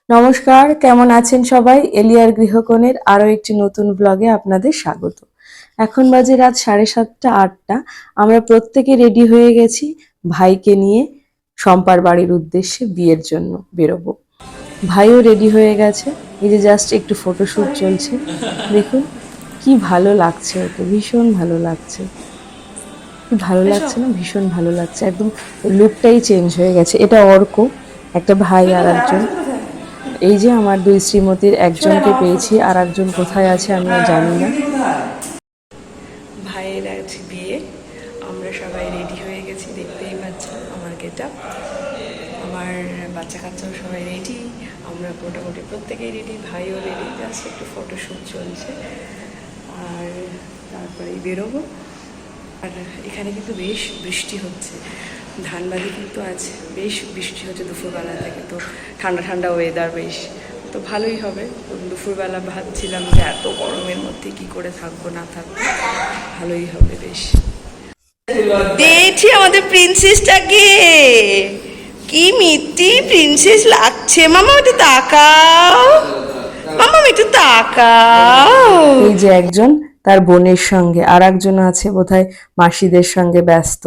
নমস্কার, কেমন আছেন সবাই? এলিয়ার গৃহকোণের আরো একটি নতুন ব্লগে আপনাদের স্বাগত। এখন বাজে রাত 7:30 8টা। আমরা প্রত্যেকে রেডি হয়ে গেছি ভাইকে নিয়ে শম্পার বাড়ির উদ্দেশ্যে বিয়ের জন্য বেরোবো। ভাইও রেডি হয়ে গেছে। এই যে জাস্ট একটু ফটোশুট চলছে। দেখুন কি ভালো লাগছে, ওকে ভীষণ ভালো লাগছে। কি ভালো লাগছে না? ভীষণ ভালো লাগছে, একদম লুকটাই চেঞ্জ হয়ে গেছে। এটা অর্ক, একটা ভাই আর একজন। এই যে আমার দুই শ্রীমতীর একজনকে পেয়েছি, আর একজন কোথায় আছে আমিও জানি না। ভাইয়ের আজ বিয়ে, আমরা সবাই রেডি হয়ে গেছি, দেখতেই পাচ্ছেন আমার গেটআপ। আমার বাচ্চা কাচ্চাও সবাই রেডি, আমরা মোটামুটি প্রত্যেকেই রেডি, ভাইও রেডি, জাস্ট একটু ফটোশ্যুট চলছে আর তারপরেই বেরোবো। আর এখানে কিন্তু বেশ বৃষ্টি হচ্ছে, ধানবাদে কিন্তু আজ বেশ বৃষ্টি হচ্ছে দুপুরবেলা থেকে, তো ঠান্ডা ঠান্ডা ওয়েদার বেশ, তো ভালোই হবে। দুপুরবেলা ভাবছিলাম যে এত গরমের মধ্যে কি করে থাকবো না থাকবো, ভালোই হবে বেশ। দেখছি আমাদের প্রিন্সেসটাকে, কি মিষ্টি প্রিন্সেস লাগছে। মামা একটু তাকাও, মামা একটু তাকাও। এই যে একজন তার বোনের সঙ্গে, আর একজন আছে বোধহয় মাসিদের সঙ্গে ব্যস্ত।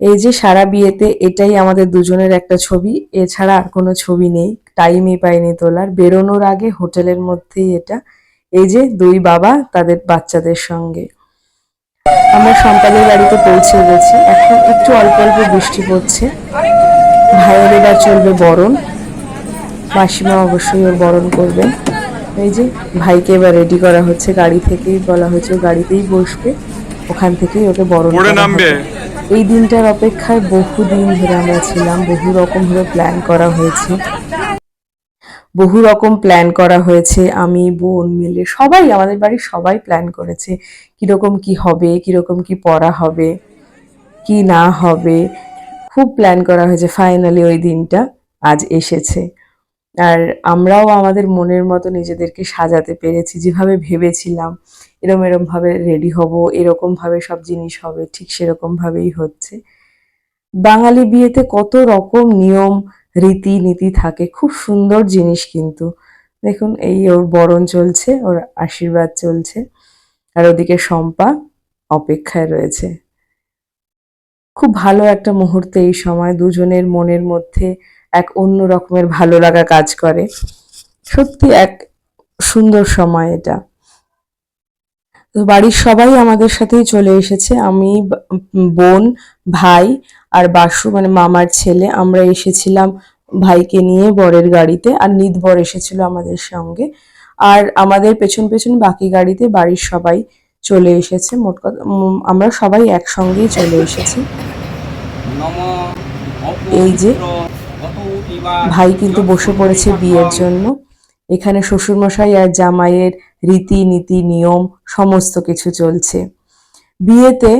এই যে সারা বিয়েতে এটাই আমাদের দুজনের একটা ছবি, এছাড়া আর কোনো ছবি নেই, টাইমই পাইনি তোলার। বেরোনোর আগে হোটেলের মধ্যেই এটা। এই যে দুই বাবা তাদের বাচ্চাদের সঙ্গে। আমরা সম্পাদের বাড়িতে পৌঁছে গেছি, এখন একটু অল্প অল্প বৃষ্টি পড়ছে। ভাইয়ের এবার চলবে বরণ, মাসিমা অবশ্যই ওর বরণ করবেন। এই যে ভাইকে এবার রেডি করা হচ্ছে, গাড়ি থেকেই বলা হয়েছে গাড়িতেই বসবে, ওখান থেকেই ওকে বরণ করা হবে। এই দিনটার অপেক্ষায় বহু দিন ধরে আমরা ছিলাম, বহু রকম ভাবে প্ল্যান করা হয়েছে, বহু রকম প্ল্যান করা হয়েছে। আমি বোন মিলে সবাই, আমাদের বাড়ির সবাই প্ল্যান করেছে কিরকম কি হবে, কিরকম কি পড়া হবে, কি না হবে, খুব প্ল্যান করা হয়েছে। ফাইনালি ওই দিনটা আজ এসেছে, আর আমরাও আমাদের মনের মতো নিজেদেরকে সাজাতে পেরেছি। যেভাবে ভেবেছিলাম এরম এরম ভাবে রেডি হব, এরকম ভাবে সব জিনিস হবে, ঠিক সেরকম ভাবেই হচ্ছে। বাঙালি বিয়েতে কত রকম নিয়ম রীতি নীতি থাকে, খুব সুন্দর জিনিস কিন্তু। দেখুন এই ওর বরণ চলছে, ওর আশীর্বাদ চলছে, আর ওদিকে শম্পা অপেক্ষায় রয়েছে। খুব ভালো একটা মুহূর্তে এই সময় দুজনের মনের মধ্যে এক অন্য রকমের ভালো লাগা কাজ করে। সত্যি এক সুন্দর সময় এটা। তো বাড়ির সবাই আমাদের সাথেই চলে এসেছে, আমি, বোন, ভাই আর বাসু মানে মামার ছেলে, আমরা এসেছিলাম ভাইকে নিয়ে বরের গাড়িতে, আর নিধবর এসেছিল আমাদের সঙ্গে, আর আমাদের পেছন পেছন বাকি গাড়িতে বাড়ির সবাই চলে এসেছে। মোট কথা আমরা সবাই একসঙ্গেই চলে এসেছি। এই যে ভাই কিন্তু বসে পড়েছে বিয়ের জন্য। এখানে শ্বশুরমশাই আর জামাইয়ের রীতি নীতি নিয়ম সমস্ত কিছু চলছে। বিয়েতে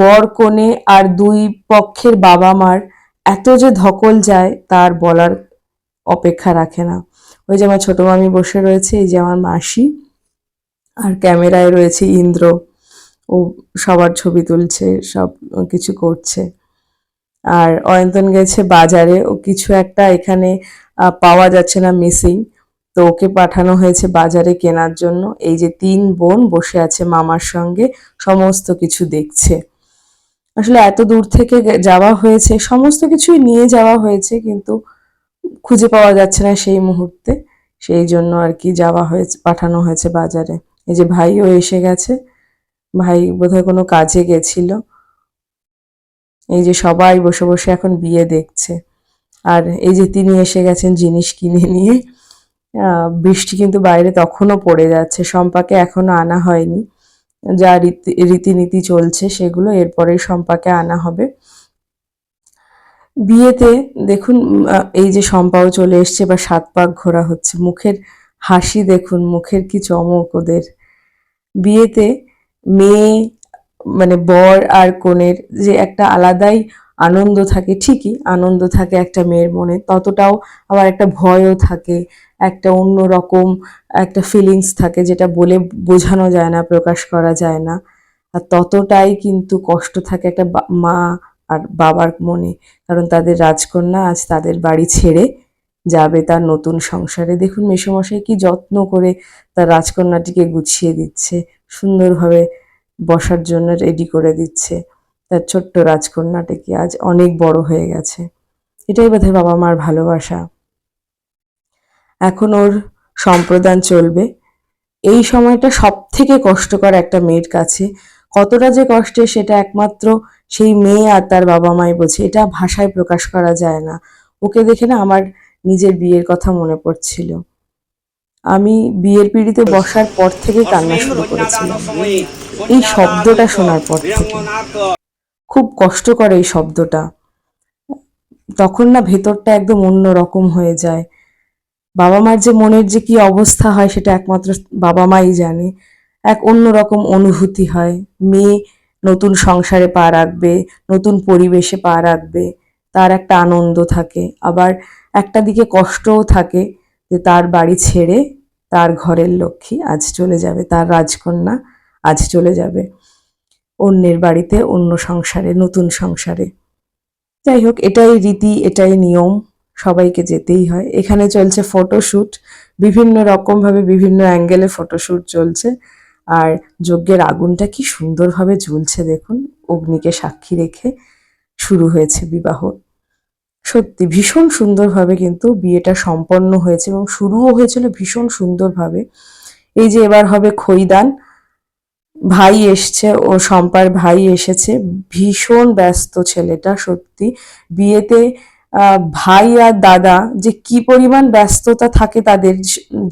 বর কনে আর দুই পক্ষের বাবা মার এত যে ধকল যায় তার বলার অপেক্ষা রাখে না। ওই যে আমার ছোট মামি বসে রয়েছে, এই যে আমার মাসি, আর ক্যামেরায় রয়েছে ইন্দ্র, ও সবার ছবি তুলছে, সব কিছু করছে। আর অয়ন্তন গেছে বাজারে, ও কিছু একটা এখানে পাওয়া যাচ্ছে না, মিসিং, তো ওকে পাঠানো হয়েছে বাজারে কেনার জন্য। এই যে তিন বোন বসে আছে মামার সঙ্গে, সমস্ত কিছু দেখছে। আসলে এত দূর থেকে যাওয়া হয়েছে, সমস্ত কিছুই নিয়ে যাওয়া হয়েছে, কিন্তু খুঁজে পাওয়া যাচ্ছে না সেই মুহূর্তে, সেই জন্য আর কি যাওয়া হয়েছে, পাঠানো হয়েছে বাজারে। এই যে ভাইও এসে গেছে, ভাই বোধহয় কোনো কাজে গেছিল। এই যে সবাই বসে বসে এখন বিয়ে দেখছে, আর এই যে তিনি এসে গেছেন জিনিস কিনে নিয়ে। বৃষ্টি কিন্তু বাইরে তখনও পড়ে যাচ্ছে, শম্পাকে এখনো আনা হয়নি, যা রীতিনীতি চলছে সেগুলো এরপরেই শম্পাকে আনা হবে। বিয়েতে দেখুন এই যে শম্পাও চলে এসছে, বা 7 পাক ঘোরা হচ্ছে, মুখের হাসি দেখুন, মুখের কি চমক ওদের। বিয়েতে মেয়ে মানে বর আর কনের যে একটা আলাদাই আনন্দ থাকে, ঠিকই আনন্দ থাকে একটা মেয়ের মনে, ততটাও আবার একটা ভয়ও থাকে, একটা অন্য রকম একটা ফিলিংস থাকে, যেটা বলে বোঝানো যায় না, প্রকাশ করা যায় না। আর ততটাই কিন্তু কষ্ট থাকে একটা মা আর বাবার মনে, কারণ তাদের রাজকন্যা আজ তাদের বাড়ি ছেড়ে যাবে তার নতুন সংসারে। দেখুন মেসোমশাই কি যত্ন করে তার রাজকন্যাটিকে গুছিয়ে দিচ্ছে, সুন্দরভাবে বসার জন্য রেডি করে দিচ্ছে। তার ছোট্ট রাজকন্যাটাকে আজ অনেক বড় হয়ে গেছে। এটাই বোধহয় বাবা মার ভালোবাসা। এখন ওর সম্প্রদান চলবে। এই সময়টা সব থেকে কষ্টকর একটা মেয়ের কাছে। কতটা যে কষ্টের সেটা একমাত্র সেই মেয়ে আর তার বাবা মাই বোঝে, এটা ভাষায় প্রকাশ করা যায় না। ওকে দেখে না আমার নিজের বিয়ের কথা মনে পড়ছিল। আমি বিয়ের পিঁড়িতে বসার পর থেকে কান্না শুরু করেছিলাম, এই শব্দটা শোনার পর থেকে। খুব কষ্ট করে এই শব্দটা। তখন না ভেতরটা একদম অন্য রকম হয়ে যায়। বাবা মার যে মনের যে কি অবস্থা হয় সেটা একমাত্র বাবা মাই জানে। এক অন্যরকম অনুভূতি হয়। মেয়ে নতুন সংসারে পা রাখবে, নতুন পরিবেশে পা রাখবে, তার একটা আনন্দ থাকে। আবার একটা দিকে কষ্টও থাকে যে তার বাড়ি ছেড়ে তার ঘরের লক্ষ্মী আজ চলে যাবে, তার রাজকন্যা আজ চলে যাবে অন্যের বাড়িতে, অন্য সংসারে, নতুন সংসারে। যাই হোক, এটাই রীতি, এটাই নিয়ম, সবাইকে যেতেই হয়। এখানে চলছে ফটোশ্যুট, বিভিন্ন রকম ভাবে বিভিন্ন অ্যাঙ্গেলে ফটোশ্যুট চলছে। আর যজ্ঞের আগুনটা কি সুন্দরভাবে জ্বলছে দেখুন, অগ্নিকে সাক্ষী রেখে শুরু হয়েছে বিবাহ। সত্যি ভীষণ সুন্দরভাবে কিন্তু বিয়েটা সম্পন্ন হয়েছে এবং শুরুও হয়েছিল ভীষণ সুন্দরভাবে। এই যে এবার হবে খৈদান, ভাই এসছে, ও শম্পার ভাই এসেছে। ভীষণ ব্যস্ত ছেলেটা সত্যি। বিয়েতে ভাই আর দাদা যে কি পরিমাণ ব্যস্ততা থাকে তাদের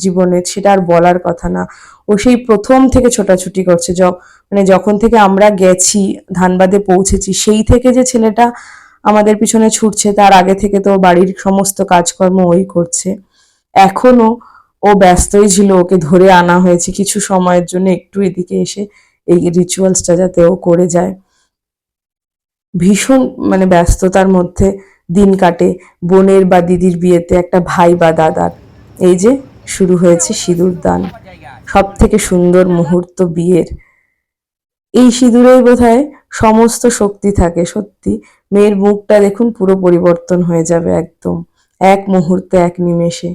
জীবনে সেটা আর বলার কথা না। ও সেই প্রথম থেকে ছোটাছুটি করছে, মানে যখন থেকে আমরা গেছি ধানবাদে পৌঁছেছি সেই থেকে যে ছেলেটা আমাদের পিছনে ছুটছে, তার আগে থেকে তো বাড়ির সমস্ত কাজকর্ম ওই করছে। এখনো ও ব্যস্তই ছিল, ওকে ধরে আনা হয়েছে কিছু সময়ের জন্য একটু এদিকে এসে এই রিচুয়ালসটা যাতে ও করে যায়। ভীষণ মানে ব্যস্ততার মধ্যে দিন কাটে বোনের বা দিদির বিয়েতে একটা ভাই বা দাদার। এই যে শুরু হয়েছে সিঁদুর দান, সব থেকে সুন্দর মুহূর্ত বিয়ের। এই সিঁদুরেই বোধহয় সমস্ত শক্তি থাকে। সত্যি মেয়ের মুখটা দেখুন পুরো পরিবর্তন হয়ে যাবে একদম, এক মুহূর্তে, এক নিমেষে।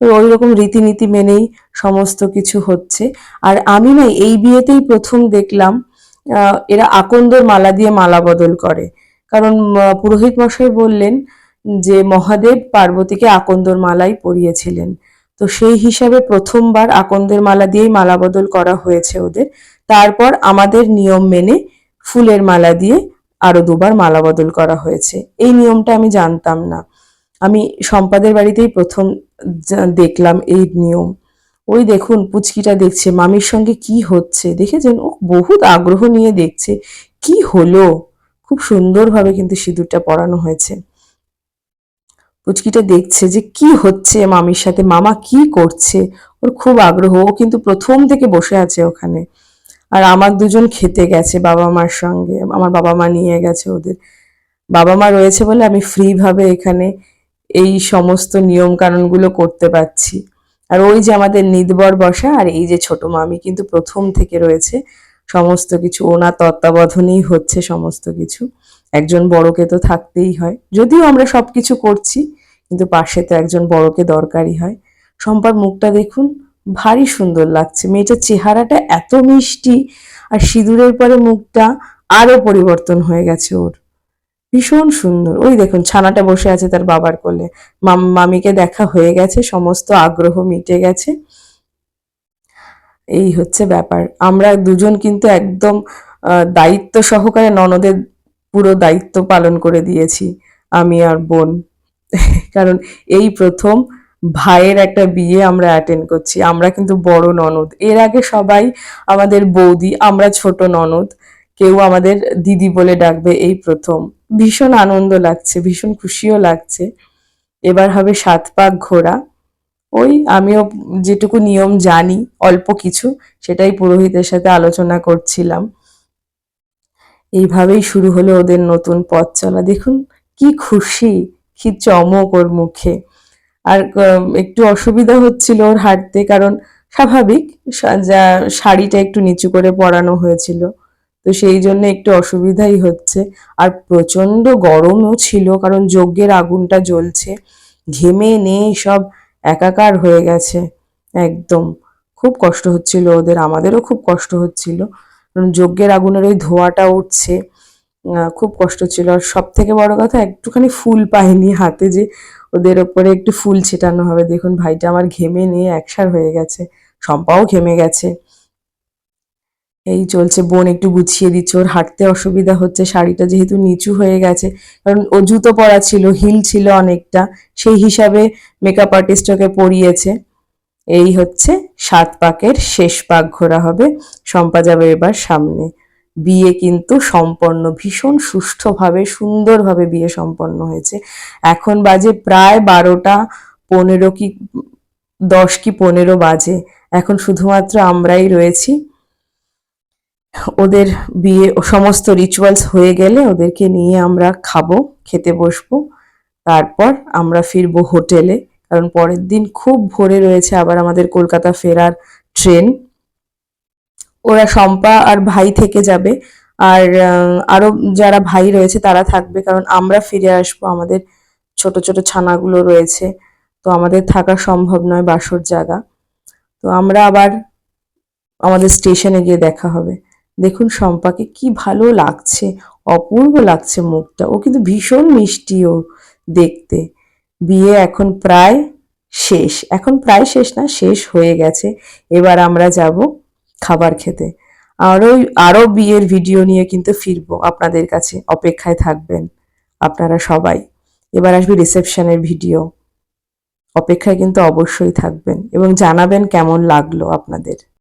ওই রকম রীতিনীতি মেনেই সমস্ত কিছু হচ্ছে। আর আমি না এই বিয়েতেই প্রথম দেখলাম এরা আকন্দর মালা দিয়ে মালা বদল করে। কারণ পুরোহিত মশাই বললেন যে মহাদেব পার্বতীকে আকন্দর মালাই পরিয়েছিলেন, তো সেই হিসাবে প্রথমবার আকন্দের মালা দিয়েই মালা বদল করা হয়েছে ওদের। তারপর আমাদের নিয়ম মেনে ফুলের মালা দিয়ে আরো দুবার মালা বদল করা হয়েছে। এই নিয়মটা আমি জানতাম না, আমি শম্পাদের বাড়িতেই প্রথম দেখলাম এই নিয়ম। ওই দেখুন পুচকিটা দেখছে মামির সঙ্গে কি হচ্ছে, দেখেছেন? ও বহুত আগ্রহ নিয়ে দেখছে কি হলো। খুব সুন্দরভাবে কিন্তু সিঁদুরটা পরানো হয়েছে। পুচকিটা দেখছে যে কি হচ্ছে মামির সাথে, মামা কি করছে, ওর খুব আগ্রহ। ও কিন্তু প্রথম থেকে বসে আছে ওখানে। আর আমার দুজন খেতে গেছে বাবা মার সঙ্গে, আমার বাবা মা নিয়ে গেছে ওদের। বাবা মা রয়েছে বলে আমি ফ্রি ভাবে এখানে এই সমস্ত নিয়ম কানুনগুলো করতে পারছি। আর ওই যে আমাদের নিদবর বসা, আর এই যে ছোট মামি কিন্তু প্রথম থেকে রয়েছে, সমস্ত কিছু ওনার তত্ত্বাবধানেই হচ্ছে সমস্ত কিছু। একজন বড়কে তো থাকতেই হয়, যদিও আমরা সবকিছু করছি কিন্তু পাশে তো একজন বড়কে দরকারই হয়। শম্পার মুখটা দেখুন, ভারী সুন্দর লাগছে, মেয়েটার চেহারাটা এত মিষ্টি, আর সিঁদুরের পরে মুখটা আরো পরিবর্তন হয়ে গেছে ওর, ভীষণ সুন্দর। ওই দেখুন ছানাটা বসে আছে তার বাবার কোলে, মামিকে দেখা হয়ে গেছে, সমস্ত আগ্রহ মিটে গেছে। এই হচ্ছে ব্যাপার। আমরা দুজন কিন্তু একদম দায়িত্ব সহকারে ননদের পুরো দায়িত্ব পালন করে দিয়েছি, আমি আর বোন। কারণ এই প্রথম ভাইয়ের একটা বিয়ে আমরা অ্যাটেন্ড করছি। আমরা কিন্তু বড় ননদ, এর আগে সবাই আমাদের বৌদি, আমরা ছোট ননদ, কেউ আমাদের দিদি বলে ডাকবে, এই প্রথম। ভীষণ আনন্দ লাগছে, ভীষণ খুশিও লাগছে। এবার হবে 7 পাক ঘোরা। ওই আমিও যেটুকু নিয়ম জানি অল্প কিছু, সেটাই পুরোহিতের সাথে আলোচনা করছিলাম। এইভাবেই শুরু হলো ওদের নতুন পথ চলা। দেখুন কি খুশি, কি চমক ওর মুখে। আর একটু অসুবিধা হচ্ছিল ওর হাঁটতে, কারণ স্বাভাবিক, শাড়িটা একটু নিচু করে পরানো হয়েছিল, তো সেই জন্য একটু অসুবিধাই হচ্ছে। আর প্রচন্ড গরমও ছিল, কারণ যজ্ঞের আগুনটা জ্বলছে, ঘেমে নেই সব একাকার হয়ে গেছে একদম। খুব কষ্ট হচ্ছিল ওদের, আমাদেরও খুব কষ্ট হচ্ছিল, কারণ যজ্ঞের আগুনের ওই ধোঁয়াটা উঠছে। খুব কষ্ট ছিল। আর সব থেকে বড় কথা, একটুখানি ফুল পাইনি হাতে, যে ওদের ওপরে একটু ফুল ছিটানো হবে। দেখুন ভাইটা আমার ঘেমে নিয়ে একসার হয়ে গেছে, শম্পাও ঘেমে গেছে। এই চলছে, বোন একটু গুছিয়ে দিচ্ছে, ওর হাঁটতে অসুবিধা হচ্ছে, শাড়িটা যেহেতু নিচু হয়ে গেছে, কারণ ও জুতো পরা ছিল, হিল ছিল অনেকটা, সেই হিসাবে মেকআপ আর্টিস্ট ওকে পরিয়েছে। এই হচ্ছে 7 পাকের শেষ পাক ঘোরা হবে, শম্পা যাবে এবার সামনে। বিয়ে কিন্তু সম্পন্ন, ভীষণ সুষ্ঠুভাবে সুন্দরভাবে বিয়ে সম্পন্ন হয়েছে। এখন বাজে প্রায় 12টা 15 কি 10 কি 15 বাজে। এখন শুধুমাত্র আমরাই রয়েছি। ওদের বিয়ে সমস্ত রিচুয়ালস হয়ে গেলে ওদেরকে নিয়ে আমরা খাবো, খেতে বসবো, তারপর আমরা ফিরবো হোটেলে, কারণ পরের দিন খুব ভোরে রয়েছে আবার আমাদের কলকাতা ফেরার ট্রেন। ওরা শম্পা আর ভাই থেকে যাবে, আর আরো যারা ভাই রয়েছে তারা থাকবে, কারণ আমরা ফিরে আসবো, আমাদের ছোট ছোট ছানাগুলো রয়েছে, তো আমাদের থাকা সম্ভব নয় বাসর জায়গা। তো আমরা আবার আমাদের স্টেশনে গিয়ে দেখা হবে। দেখুন শম্পাকে কি ভালো লাগছে, অপূর্ব লাগছে মুখটা, ও কিন্তু ভীষণ মিষ্টিও দেখতে। বিয়ে এখন প্রায় শেষ, এখন প্রায় শেষ না, শেষ হয়ে গেছে। এবার আমরা যাব খাবার খেতে। আরো আরো বিয়ের ভিডিও নিয়ে কিন্তু ফিরবো আপনাদের কাছে, অপেক্ষায় থাকবেন আপনারা সবাই। এবার আসবে রিসেপশনের ভিডিও, অপেক্ষায় কিন্তু অবশ্যই থাকবেন এবং জানাবেন কেমন লাগলো আপনাদের।